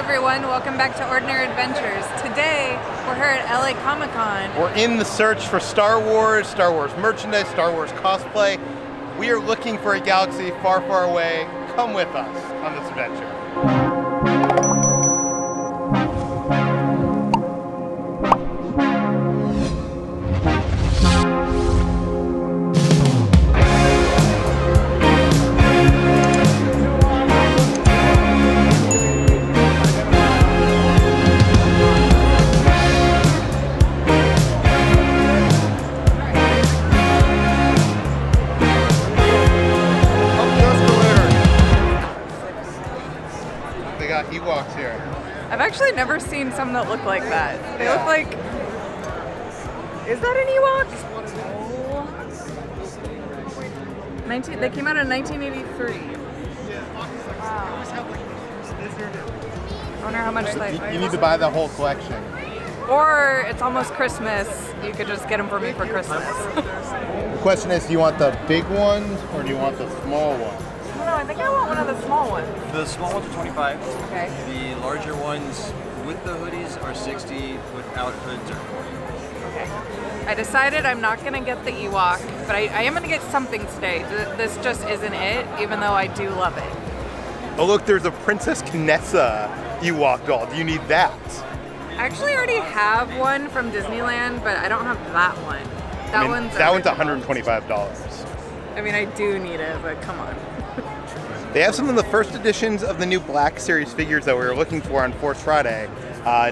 everyone, welcome back to Ordinary Adventures. Today, we're here at LA Comic-Con. We're in the search for Star Wars merchandise, Star Wars cosplay. We are looking for a galaxy far, far away. Come with us on this adventure. Ewoks here. I've actually never seen some that look like that. They look like... Is that an Ewok? They came out in 1983. Wow. I wonder how much they... You need to buy the whole collection. Or it's almost Christmas. You could just get them for me for Christmas. The question is, do you want the big ones or do you want the small ones? No, I think I want one of the small ones. The small ones are 25. Okay. The larger ones with the hoodies are 60. Without hoods are 40. Okay. I decided I'm not going to get the Ewok, but I am going to get something today. This just isn't it, even though I do love it. Oh look, there's a Princess Knessa Ewok doll. Do you need that? I actually already have one from Disneyland, but I don't have that one. That one's $125. I mean, I do need it, but come on. They have some of the first editions of the new Black Series figures that we were looking for on Force Friday.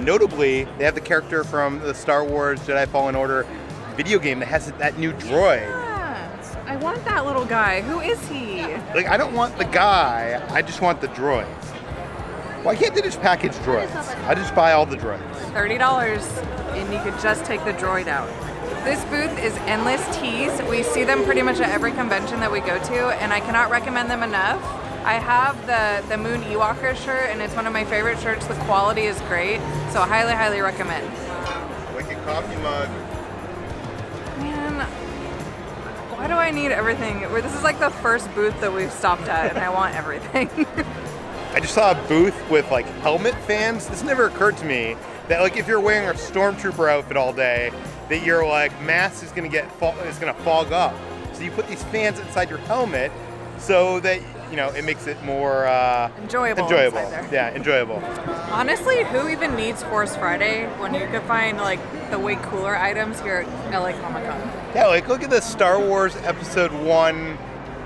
Notably, they have the character from the Star Wars Jedi Fallen Order video game that has that new droid. Yeah, I want that little guy. Who is he? Like, I don't want the guy, I just want the droid. Why can't they just package droids? I just buy all the droids. $30, and you could just take the droid out. This booth is Endless Tees. We see them pretty much at every convention that we go to, and I cannot recommend them enough. I have the Moon Ewalker shirt, and it's one of my favorite shirts. The quality is great, so I highly, highly recommend. Wicked coffee mug. Man, why do I need everything? This is like the first booth that we've stopped at, and I want everything. I just saw a booth with like helmet fans. This never occurred to me that like if you're wearing a stormtrooper outfit all day, that your like mask is gonna fog up. So you put these fans inside your helmet so that it makes it more enjoyable. Yeah, enjoyable. Honestly, who even needs Force Friday when you could find like the way cooler items here at LA Comic-Con? Yeah, like look at the Star Wars Episode 1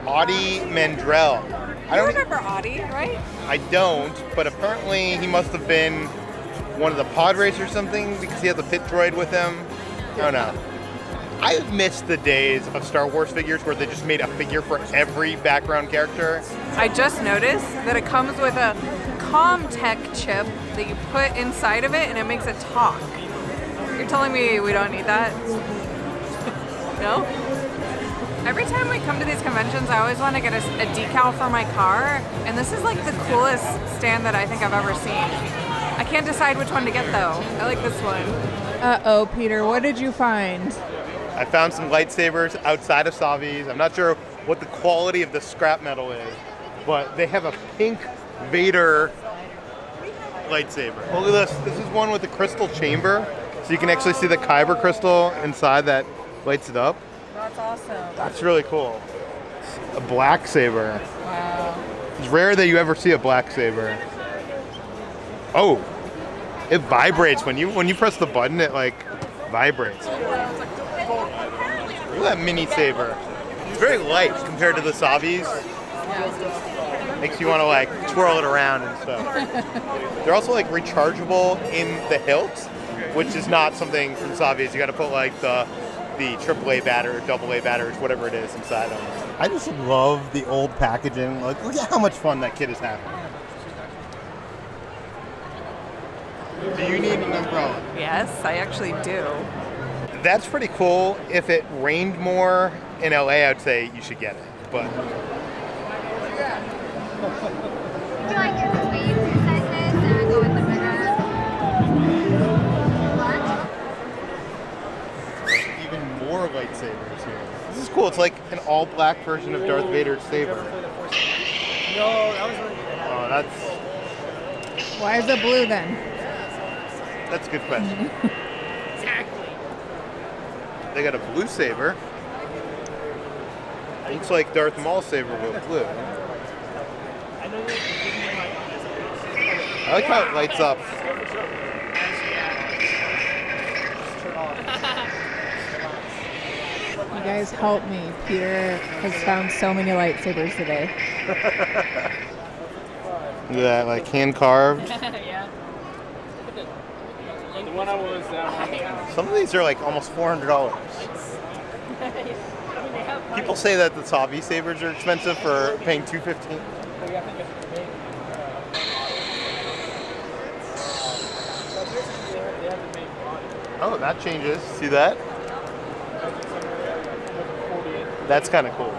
Audie Mandrell. You remember Audie, right? I don't, but apparently he must have been one of the pod racers or something because he has a pit droid with him. I don't know. I miss the days of Star Wars figures where they just made a figure for every background character. I just noticed that it comes with a Comtech chip that you put inside of it and it makes it talk. You're telling me we don't need that? No? Every time we come to these conventions, I always want to get a decal for my car, and this is like the coolest stand that I think I've ever seen. I can't decide which one to get though. I like this one. Uh-oh, Peter, what did you find? I found some lightsabers outside of Savi's. I'm not sure what the quality of the scrap metal is, but they have a pink Vader lightsaber. Look at this. This is one with the crystal chamber, so you can actually see the kyber crystal inside that lights it up. That's awesome. That's really cool. A black saber. Wow. It's rare that you ever see a black saber. Oh, it vibrates when you press the button. It like vibrates. Look at that mini saber. It's very light compared to the Savi's. Makes you want to like twirl it around and stuff. They're also like rechargeable in the hilt, which is not something from Savi's. You got to put like the AAA battery, AA batteries, whatever it is inside them. I just love the old packaging. Like, look at how much fun that kid is having. Do you need an umbrella? Yes, I actually do. That's pretty cool. If it rained more in LA, I'd say you should get it. But Would you like it between two sizes or go with the bigger? What? even more lightsabers here. This is cool. It's like an all-black version of Darth Vader's saber. No, that was really Oh, that's Why is it blue then? That's a good question. They got a blue saber. Looks like Darth Maul saber with blue. I like how it lights up. You guys help me. Peter has found so many lightsabers today. Look at that, like hand carved. Yeah. The one I was Some of these are like almost $400. People say that the Savi sabers are expensive for paying $215. Oh, that changes. See that? That's kind of cool.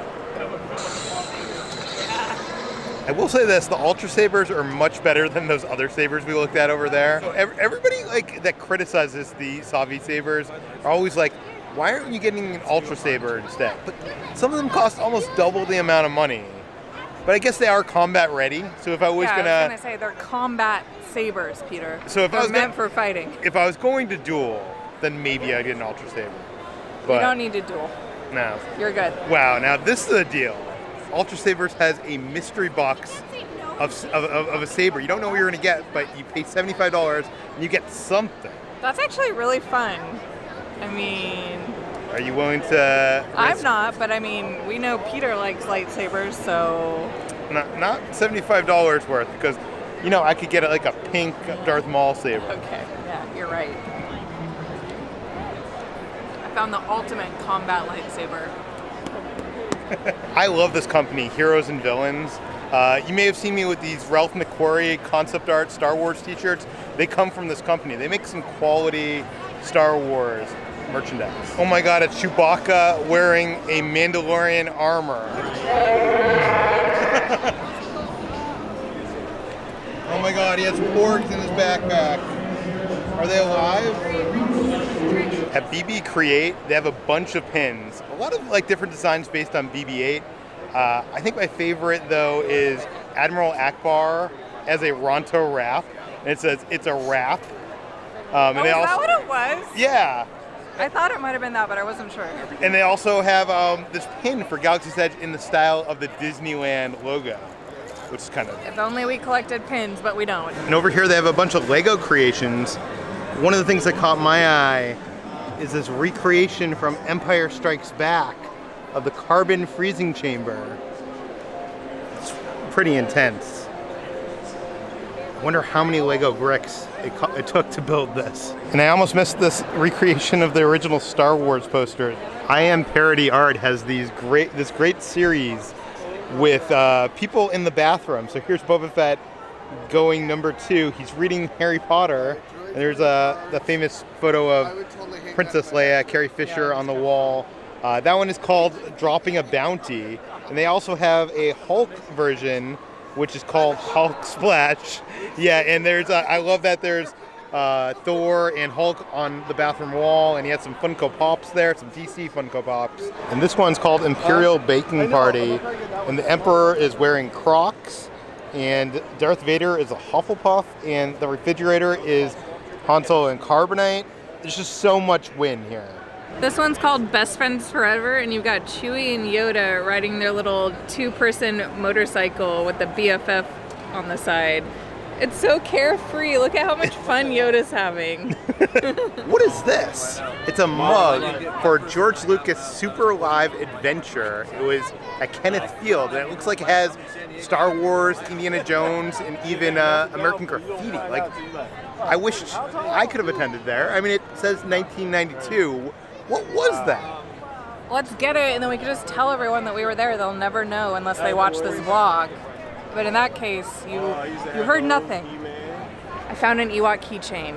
I will say this, the Ultra Sabers are much better than those other sabers we looked at over there. So everybody like that criticizes the Savi sabers are always like, why aren't you getting an Ultra Saber instead? But some of them cost almost double the amount of money. But I guess they are combat ready. So if I was I was gonna gonna say they're combat sabers, Peter. So if I they're was meant for fighting. if I was going to duel, then maybe I'd get an Ultra Saber. But You don't need to duel. no. You're good. Wow, now this is the deal. Ultra Sabers has a mystery box of a saber. You don't know what you're going to get, but you pay $75 and you get something. That's actually really fun. I mean, Are you willing to I'm risk- not, but I mean, we know Peter likes lightsabers, so Not $75 worth, because, you know, I could get like a pink Darth Maul saber. okay. Yeah, you're right. I found the ultimate combat lightsaber. I love this company, Heroes and Villains. You may have seen me with these Ralph McQuarrie concept art Star Wars t-shirts. They come from this company. They make some quality Star Wars merchandise. Oh my God, it's Chewbacca wearing a Mandalorian armor. Oh my God, he has porgs in his backpack. Are they alive? At BB Create, they have a bunch of pins. A lot of like different designs based on BB-8. I think my favorite though is Admiral Akbar as a Ronto wrap. And it says it's a wrap. And Oh, they is also, that what it was? yeah. I thought it might have been that, but I wasn't sure. And they also have this pin for Galaxy's Edge in the style of the Disneyland logo, which is kind of. If only we collected pins, but we don't. And over here they have a bunch of Lego creations. One of the things that caught my eye is this recreation from Empire Strikes Back of the carbon freezing chamber. It's pretty intense. I wonder how many Lego bricks it took to build this. And I almost missed this recreation of the original Star Wars poster. I Am Parody Art has this great series with people in the bathroom. So here's Boba Fett going number 2. He's reading Harry Potter. And there's the famous photo of Princess Leia, Carrie Fisher on the wall. That one is called Dropping a Bounty. And they also have a Hulk version, which is called Hulk Splash. Yeah, and I love that there's Thor and Hulk on the bathroom wall, and he has some Funko Pops there, some DC Funko Pops. And this one's called Imperial Baking Party, and the Emperor is wearing Crocs, and Darth Vader is a Hufflepuff, and the refrigerator is Han Solo and Carbonite. There's just so much win here. This one's called Best Friends Forever, and you've got Chewie and Yoda riding their little 2-person motorcycle with the BFF on the side. It's so carefree. Look at how much fun Yoda's having. What is this? It's a mug for George Lucas Super Live Adventure. It was at Kenneth Field, and it looks like it has Star Wars, Indiana Jones, and even American Graffiti. Like, I wish I could have attended there. I mean, it says 1992. What was that? Let's get it, and then we can just tell everyone that we were there. They'll never know unless they watch this vlog. But in that case, you heard nothing. I found an Ewok keychain.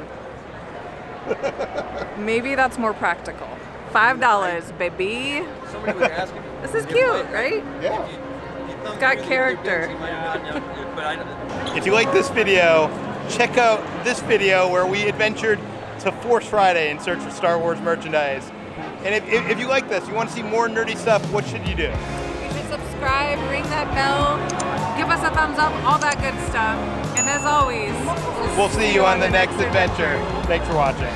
Maybe that's more practical. $5, baby. Somebody was asking. This is cute, right? Yeah. It's got character. If you like this video, check out this video where we adventured to Force Friday in search for Star Wars merchandise. And if you like this, you want to see more nerdy stuff, what should you do? You should subscribe, ring that bell, give us a thumbs up, all that good stuff. And as always, We'll see you on the next adventure. Thanks for watching.